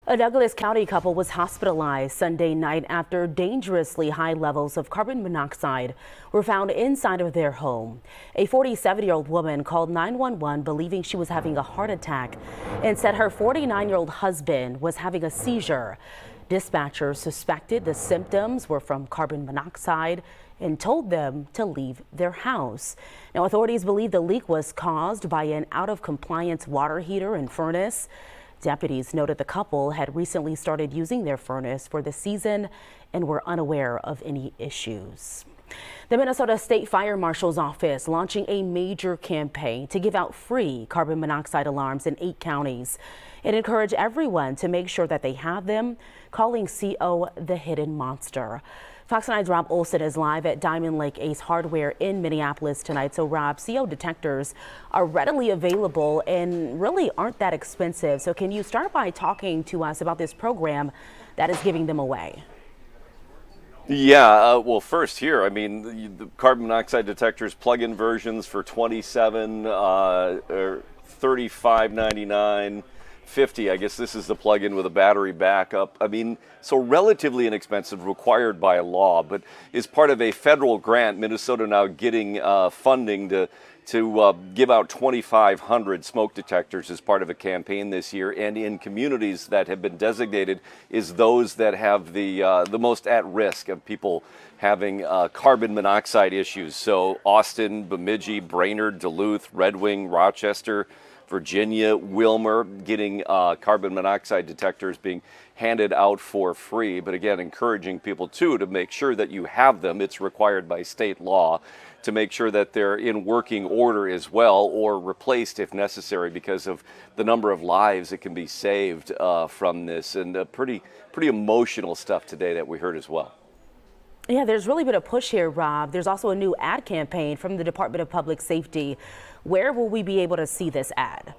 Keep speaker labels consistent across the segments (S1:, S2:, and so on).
S1: A Douglas County couple was hospitalized Sunday night after dangerously high levels of carbon monoxide were found inside of their home. A 47-year-old woman called 911 believing she was having a heart attack and said her 49-year-old husband was having a seizure. Dispatchers suspected the symptoms were from carbon monoxide and told them to leave their house. Now, authorities believe the leak was caused by an out-of-compliance water heater and furnace. Deputies noted the couple had recently started using their furnace for the season and were unaware of any issues. The Minnesota State Fire Marshal's office launching a major campaign to give out free carbon monoxide alarms in 8 counties and encourage everyone to make sure that they have them, calling CO the hidden monster. Fox 9's Rob Olson is live at Diamond Lake Ace Hardware in Minneapolis tonight. So Rob, CO detectors are readily available and really aren't that expensive. So can you start by talking to us about this program that is giving them away?
S2: Yeah, well, first here, I mean, the carbon monoxide detectors, plug-in versions for $27 or $35.99. 50. I guess this is the plug-in with a battery backup. I mean, so relatively inexpensive, required by law, but is part of a federal grant. Minnesota now getting funding to give out 2,500 smoke detectors as part of a campaign this year, and in communities that have been designated is those that have the most at risk of people having carbon monoxide issues. So Austin, Bemidji, Brainerd, Duluth, Red Wing, Rochester, Virginia, Wilmer, getting carbon monoxide detectors being handed out for free. But again, encouraging people too to make sure that you have them. It's required by state law to make sure that they're in working order as well, or replaced if necessary, because of the number of lives that can be saved from this. And pretty emotional stuff today that we heard as well.
S1: Yeah, there's really been a push here, Rob. There's also a new ad campaign from the Department of Public Safety. Where will we be able to see this ad?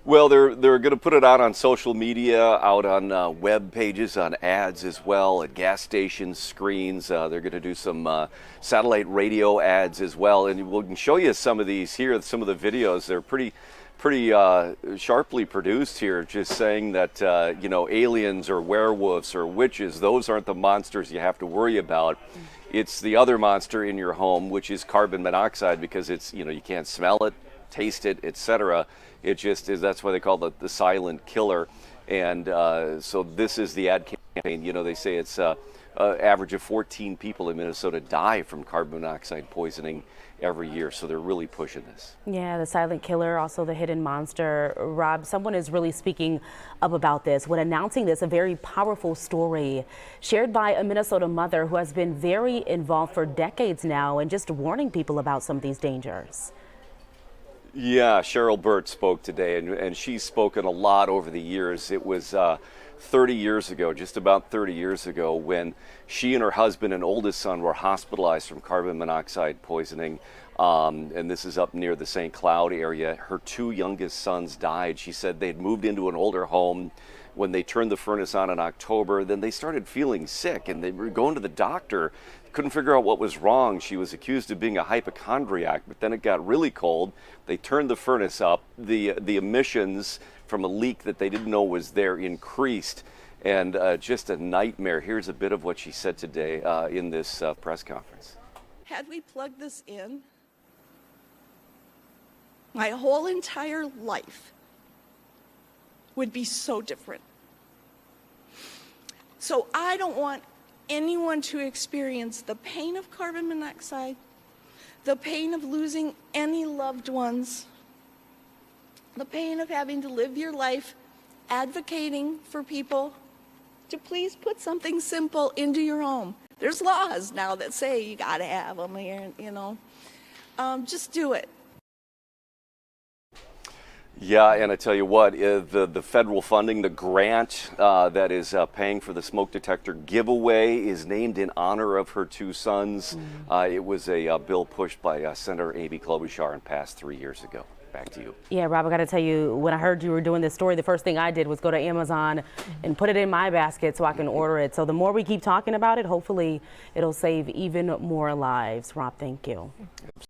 S2: Well, they're going to put it out on social media, out on web pages, on ads as well, at gas stations, screens. They're going to do some satellite radio ads as well. And we can show you some of these here, some of the videos. They're pretty sharply produced here, just saying that, aliens or werewolves or witches, those aren't the monsters you have to worry about. It's the other monster in your home, which is carbon monoxide, because it's, you can't smell it, taste it, etc. It just is, that's why they call it the silent killer. And so this is the ad campaign. They say it's average of 14 people in Minnesota die from carbon monoxide poisoning every year, so they're really pushing this.
S1: Yeah, the silent killer, also the hidden monster. Rob, someone is really speaking up about this when announcing this, a very powerful story shared by a Minnesota mother who has been very involved for decades now and just warning people about some of these dangers.
S2: Yeah, Cheryl Burt spoke today, and she's spoken a lot over the years. It was 30 years ago, just about 30 years ago, when she and her husband and oldest son were hospitalized from carbon monoxide poisoning. And this is up near the St. Cloud area. Her 2 youngest sons died. She said they'd moved into an older home when they turned the furnace on in October. Then they started feeling sick and they were going to the doctor. Couldn't figure out what was wrong. She was accused of being a hypochondriac, but then it got really cold. They turned the furnace up. The emissions from a leak that they didn't know was there increased, and just a nightmare. Here's a bit of what she said today in this press conference.
S3: Had we plugged this in, my whole entire life would be so different. So I don't want anyone to experience the pain of carbon monoxide, the pain of losing any loved ones, the pain of having to live your life advocating for people to please put something simple into your home. There's laws now that say you gotta have them here, just do it.
S2: Yeah, and I tell you what, the federal funding, the grant that is paying for the smoke detector giveaway is named in honor of her 2 sons. It was a bill pushed by Senator Amy Klobuchar and passed 3 years ago. Back to you.
S1: Yeah, Rob, I got to tell you, when I heard you were doing this story, the first thing I did was go to Amazon and put it in my basket so I can order it. So the more we keep talking about it, hopefully it'll save even more lives. Rob, thank you.